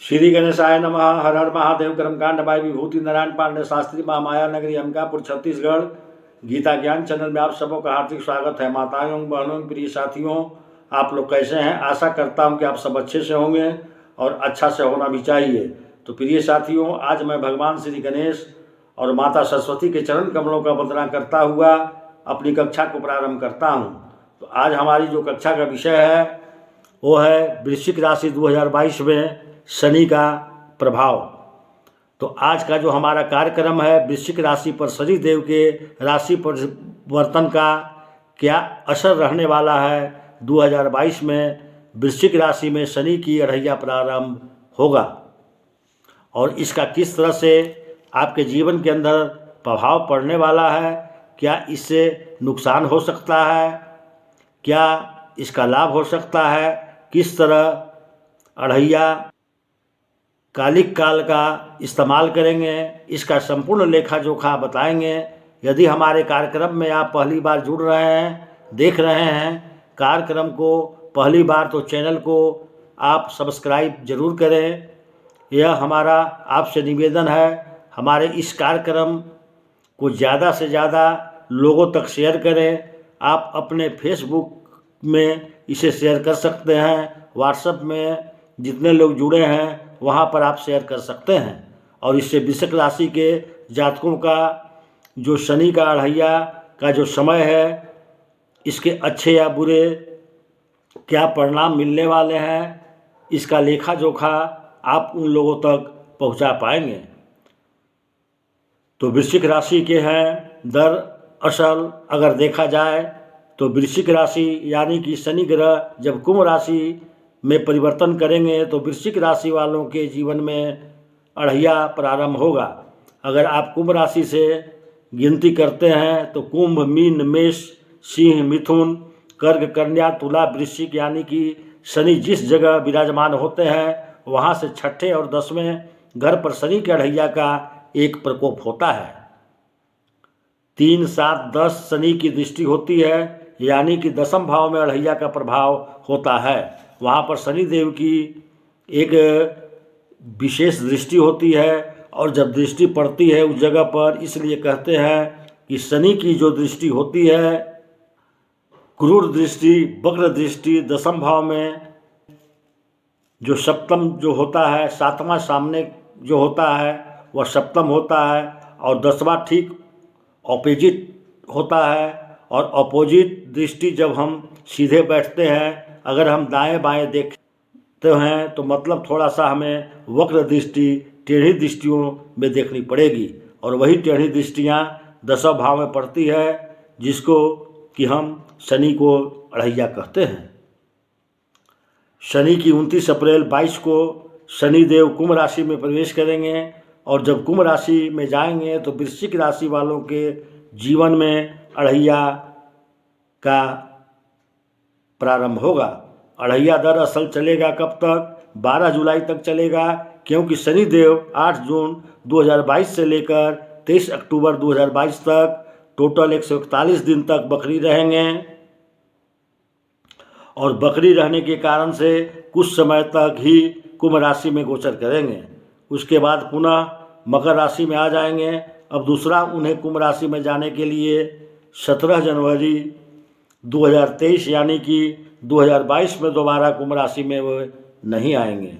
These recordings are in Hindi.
श्री गणेशाय नमः। हर हर महादेव। कर्मकांड बाई विभूति नारायण पांडे शास्त्री, महामाया नगरी, अंबिकापुर, छत्तीसगढ़। गीता ज्ञान चैनल में आप सबों का हार्दिक स्वागत है। माताओं, बहनों, प्रिय साथियों, आप लोग कैसे हैं? आशा करता हूं कि आप सब अच्छे से होंगे और अच्छा से होना भी चाहिए। तो प्रिय साथियों, आज मैं भगवान श्री गणेश और माता सरस्वती के चरण कमलों का वंदना करता हुआ अपनी कक्षा को प्रारंभ करता हूँ। तो आज हमारी जो कक्षा का विषय है वो है वृश्चिक राशि 2022 में शनि का प्रभाव। तो आज का जो हमारा कार्यक्रम है, वृश्चिक राशि पर शनि देव के राशि परिवर्तन का क्या असर रहने वाला है 2022 में। वृश्चिक राशि में शनि की अढ़ैया प्रारंभ होगा और इसका किस तरह से आपके जीवन के अंदर प्रभाव पड़ने वाला है, क्या इससे नुकसान हो सकता है, क्या इसका लाभ हो सकता है, किस तरह अढ़ैया कालिक काल का इस्तेमाल करेंगे, इसका संपूर्ण लेखा जोखा बताएंगे। यदि हमारे कार्यक्रम में आप पहली बार जुड़ रहे हैं, देख रहे हैं कार्यक्रम को पहली बार, तो चैनल को आप सब्सक्राइब जरूर करें। यह हमारा आपसे निवेदन है। हमारे इस कार्यक्रम को ज़्यादा से ज़्यादा लोगों तक शेयर करें। आप अपने फेसबुक में इसे शेयर कर सकते हैं, व्हाट्सएप में जितने लोग जुड़े हैं वहाँ पर आप शेयर कर सकते हैं। और इससे वृश्चिक राशि के जातकों का जो शनि का अढ़ैया का जो समय है, इसके अच्छे या बुरे क्या परिणाम मिलने वाले हैं, इसका लेखा जोखा आप उन लोगों तक पहुंचा पाएंगे। तो वृश्चिक राशि के हैं, दरअसल अगर देखा जाए तो वृश्चिक राशि यानी कि शनि ग्रह जब कुंभ राशि में परिवर्तन करेंगे तो वृश्चिक राशि वालों के जीवन में अढ़ैया प्रारंभ होगा। अगर आप कुंभ राशि से गिनती करते हैं तो कुंभ, मीन, मेष, सिंह, मिथुन, कर्क, कन्या, तुला, वृश्चिक यानी कि शनि जिस जगह विराजमान होते हैं वहाँ से छठे और 10वें घर पर शनि के अढ़ैया का एक प्रकोप होता है। 3, 7, 10 शनि की दृष्टि होती है, यानी कि 10वें भाव में अढ़ैया का प्रभाव होता है। वहाँ पर शनि देव की एक विशेष दृष्टि होती है और जब दृष्टि पड़ती है उस जगह पर, इसलिए कहते हैं कि शनि की जो दृष्टि होती है, क्रूर दृष्टि, वक्र दृष्टि, 10वें भाव में जो सप्तम जो होता है, 7वां सामने जो होता है वह सप्तम होता है और 10वां ठीक ऑपोजिट होता है। और अपोजिट दृष्टि जब हम सीधे बैठते हैं, अगर हम दाएं बाएं देखते हैं तो मतलब थोड़ा सा हमें वक्र दृष्टि, टेढ़ी दृष्टियों में देखनी पड़ेगी। और वही टेढ़ी दृष्टियाँ 10वें भाव में पड़ती है, जिसको कि हम शनि को अढ़ैया कहते हैं। शनि की 29 अप्रैल 22 को शनि देव कुंभ राशि में प्रवेश करेंगे और जब कुंभ राशि में जाएंगे तो वृश्चिक राशि वालों के जीवन में अढ़ैया का प्रारंभ होगा। अढ़ैया दरअसल चलेगा कब तक? 12 जुलाई तक चलेगा, क्योंकि शनि देव 8 जून 2022 से लेकर 23 अक्टूबर 2022 तक टोटल 141 दिन तक बकरी रहेंगे और बकरी रहने के कारण से कुछ समय तक ही कुंभ राशि में गोचर करेंगे। उसके बाद पुनः मकर राशि में आ जाएंगे। अब दूसरा उन्हें कुंभ राशि में जाने के लिए 17 जनवरी 2023 यानी कि 2022 में दोबारा कुंभ राशि में वो नहीं आएंगे।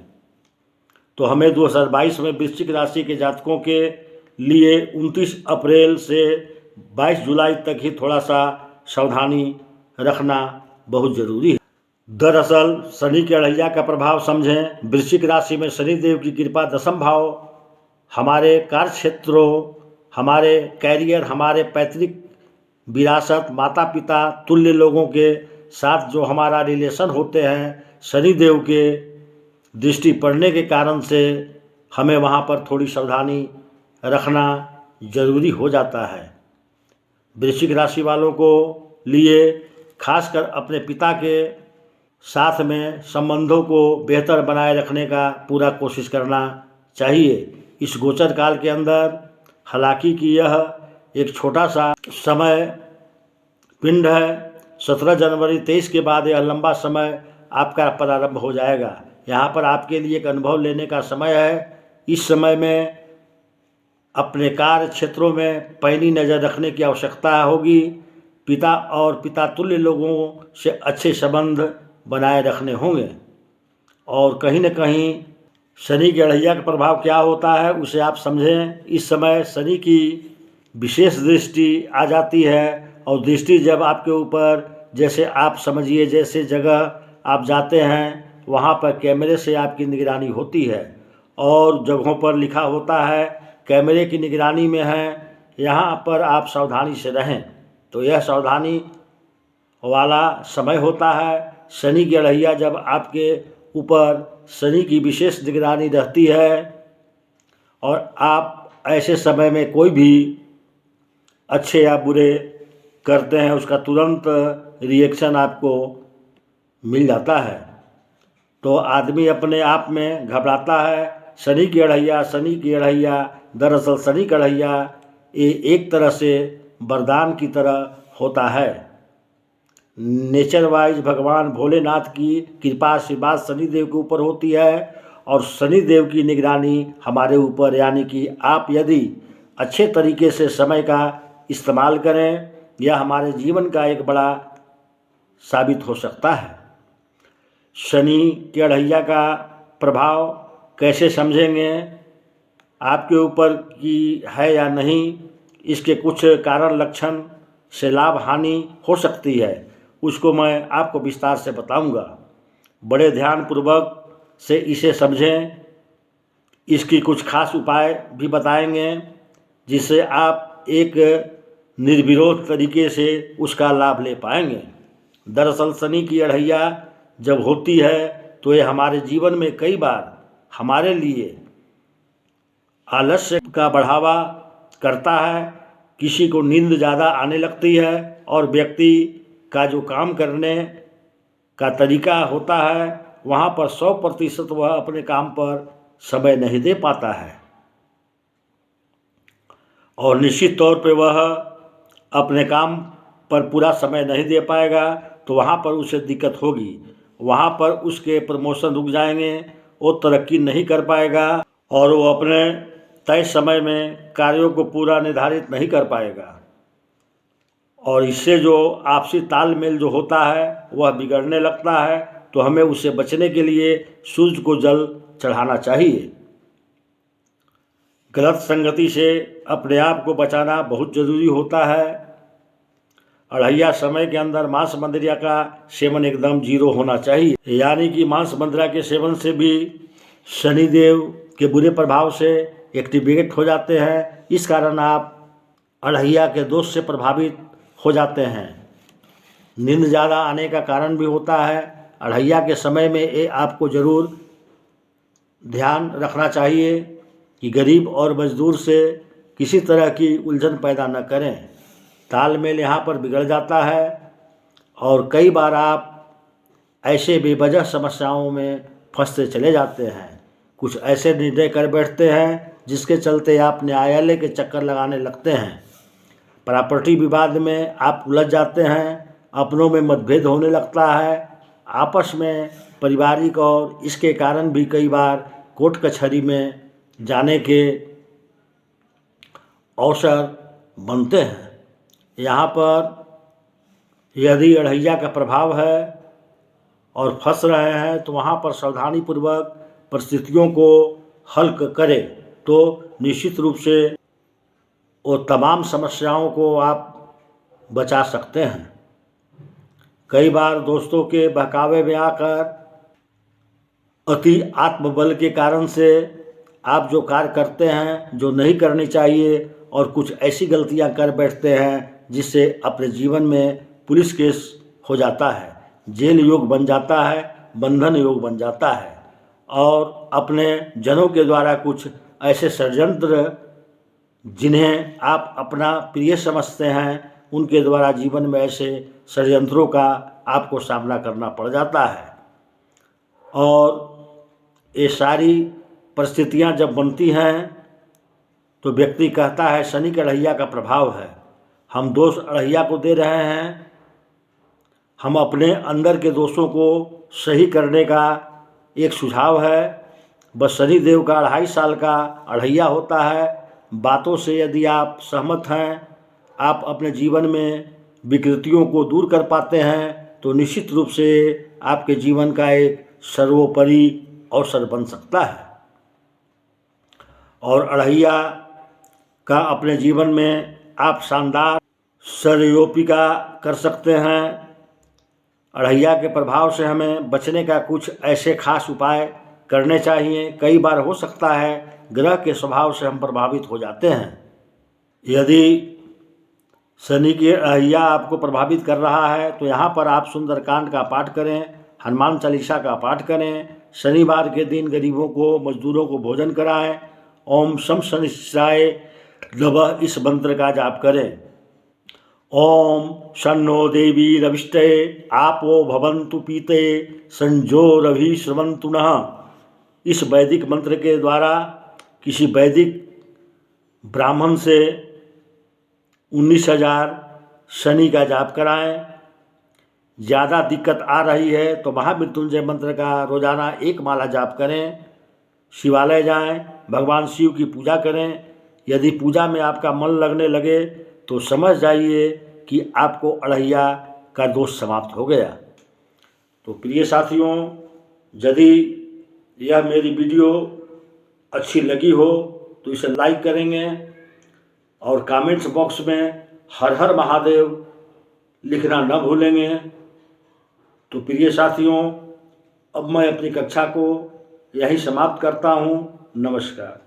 तो हमें 2022 में वृश्चिक राशि के जातकों के लिए 29 अप्रैल से 22 जुलाई तक ही थोड़ा सा सावधानी रखना बहुत ज़रूरी है। दरअसल शनि के अढ़ैया का प्रभाव समझें। वृश्चिक राशि में शनि देव की कृपा 10वें भाव हमारे कार्यक्षेत्रों, हमारे कैरियर, हमारे पैतृक विरासत, माता पिता तुल्य लोगों के साथ जो हमारा रिलेशन होते हैं, शनि देव के दृष्टि पड़ने के कारण से हमें वहाँ पर थोड़ी सावधानी रखना जरूरी हो जाता है। वृश्चिक राशि वालों को लिए खासकर अपने पिता के साथ में संबंधों को बेहतर बनाए रखने का पूरा कोशिश करना चाहिए इस गोचर काल के अंदर। हालांकि कि यह एक छोटा सा समय पिंड है। 17 जनवरी 23 के बाद यह लंबा समय आपका प्रारंभ हो जाएगा। यहाँ पर आपके लिए एक अनुभव लेने का समय है। इस समय में अपने कार्य क्षेत्रों में पैनी नज़र रखने की आवश्यकता होगी। पिता और पिता तुल्य लोगों से अच्छे संबंध बनाए रखने होंगे। और कहीं न कहीं शनि के अढ़ैया का प्रभाव क्या होता है उसे आप समझें। इस समय शनि की विशेष दृष्टि आ जाती है, और दृष्टि जब आपके ऊपर, जैसे आप समझिए जैसे जगह आप जाते हैं वहाँ पर कैमरे से आपकी निगरानी होती है, और जगहों पर लिखा होता है कैमरे की निगरानी में है, यहाँ पर आप सावधानी से रहें। तो यह सावधानी वाला समय होता है। शनि की अढ़ैया जब आपके ऊपर शनि की विशेष निगरानी रहती है और आप ऐसे समय में कोई भी अच्छे या बुरे करते हैं, उसका तुरंत रिएक्शन आपको मिल जाता है। तो आदमी अपने आप में घबराता है। शनि की अढ़ैया दरअसल शनि की अढ़ैया ये एक तरह से वरदान की तरह होता है। नेचर वाइज भगवान भोलेनाथ की कृपा आशीर्वाद शनिदेव के ऊपर होती है, और शनिदेव की निगरानी हमारे ऊपर, यानी कि आप यदि अच्छे तरीके से समय का इस्तेमाल करें, यह हमारे जीवन का एक बड़ा साबित हो सकता है। शनि के अढ़ैया का प्रभाव कैसे समझेंगे, आपके ऊपर की है या नहीं, इसके कुछ कारण लक्षण से लाभ हानि हो सकती है, उसको मैं आपको विस्तार से बताऊंगा। बड़े ध्यानपूर्वक से इसे समझें। इसकी कुछ खास उपाय भी बताएंगे जिससे आप एक निर्विरोध तरीके से उसका लाभ ले पाएंगे। दरअसल शनि की अढ़ैया जब होती है तो ये हमारे जीवन में कई बार हमारे लिए आलस्य का बढ़ावा करता है। किसी को नींद ज़्यादा आने लगती है, और व्यक्ति का जो काम करने का तरीका होता है वहाँ पर 100% वह अपने काम पर समय नहीं दे पाता है, और निश्चित तौर पे वह अपने काम पर पूरा समय नहीं दे पाएगा, तो वहाँ पर उसे दिक्कत होगी। वहाँ पर उसके प्रमोशन रुक जाएंगे, वो तरक्की नहीं कर पाएगा, और वो अपने तय समय में कार्यों को पूरा निर्धारित नहीं कर पाएगा, और इससे जो आपसी तालमेल जो होता है वह बिगड़ने लगता है। तो हमें उससे बचने के लिए सूर्य को जल चढ़ाना चाहिए। गलत संगति से अपने आप को बचाना बहुत ज़रूरी होता है। अढ़ैया समय के अंदर मांस मंदिरा का सेवन एकदम जीरो होना चाहिए, यानी कि मांस मंदिरा के सेवन से भी शनिदेव के बुरे प्रभाव से एक्टिवेट हो जाते हैं। इस कारण आप अढ़ैया के दोष से प्रभावित हो जाते हैं। नींद ज़्यादा आने का कारण भी होता है। अढ़ैया के समय में ये आपको ज़रूर ध्यान रखना चाहिए कि गरीब और मजदूर से किसी तरह की उलझन पैदा न करें। तालमेल यहाँ पर बिगड़ जाता है, और कई बार आप ऐसे बेवजह समस्याओं में फंसते चले जाते हैं। कुछ ऐसे निर्णय कर बैठते हैं जिसके चलते आप न्यायालय के चक्कर लगाने लगते हैं। प्रॉपर्टी विवाद में आप उलझ जाते हैं, अपनों में मतभेद होने लगता है, आपस में पारिवारिक, और इसके कारण भी कई बार कोर्ट कचहरी में जाने के अवसर बनते हैं। यहाँ पर यदि अढ़ैया का प्रभाव है और फंस रहे हैं तो वहाँ पर सावधानीपूर्वक परिस्थितियों को हल करें, तो निश्चित रूप से वो तमाम समस्याओं को आप बचा सकते हैं। कई बार दोस्तों के बहकावे में आकर अति आत्मबल के कारण से आप जो कार्य करते हैं जो नहीं करनी चाहिए, और कुछ ऐसी गलतियां कर बैठते हैं जिससे अपने जीवन में पुलिस केस हो जाता है, जेल योग बन जाता है, बंधन योग बन जाता है, और अपने जनों के द्वारा कुछ ऐसे षड्यंत्र जिन्हें आप अपना प्रिय समझते हैं उनके द्वारा जीवन में ऐसे षड्यंत्रों का आपको सामना करना पड़ जाता है। और ये सारी परिस्थितियां जब बनती हैं तो व्यक्ति कहता है शनि के अढ़ैया का प्रभाव है, हम दोष अढ़ैया को दे रहे हैं। हम अपने अंदर के दोषों को सही करने का एक सुझाव है, बस शनिदेव का 2.5 साल का अढ़ैया होता है। बातों से यदि आप सहमत हैं, आप अपने जीवन में विकृतियों को दूर कर पाते हैं, तो निश्चित रूप से आपके जीवन का एक सर्वोपरि अवसर बन सकता है। और अढ़ैया का अपने जीवन में आप शानदार सर्वोपिका कर सकते हैं। अढ़ैया के प्रभाव से हमें बचने का कुछ ऐसे खास उपाय करने चाहिए। कई बार हो सकता है ग्रह के स्वभाव से हम प्रभावित हो जाते हैं। यदि शनि की अढ़ैया आपको प्रभावित कर रहा है तो यहाँ पर आप सुंदरकांड का पाठ करें, हनुमान चालीसा का पाठ करें। शनिवार के दिन गरीबों को, मजदूरों को भोजन कराएं। ओम शम शनिश्चाय नमः इस मंत्र का जाप करें। ओम शन्नो देवी रविष्टे आपो भवन्तु पीते संजो रवि श्रवन्तु नः। इस वैदिक मंत्र के द्वारा किसी वैदिक ब्राह्मण से 19,000 शनि का जाप कराएं। ज़्यादा दिक्कत आ रही है तो महामृत्युंजय मंत्र का रोजाना 1 माला जाप करें। शिवालय जाएं, भगवान शिव की पूजा करें। यदि पूजा में आपका मन लगने लगे तो समझ जाइए कि आपको अढ़ैया का दोष समाप्त हो गया। तो प्रिय साथियों, यदि यह मेरी वीडियो अच्छी लगी हो तो इसे लाइक करेंगे और कमेंट्स बॉक्स में हर हर महादेव लिखना न भूलेंगे। तो प्रिय साथियों, अब मैं अपनी कक्षा को यहीं समाप्त करता हूँ। नमस्कार।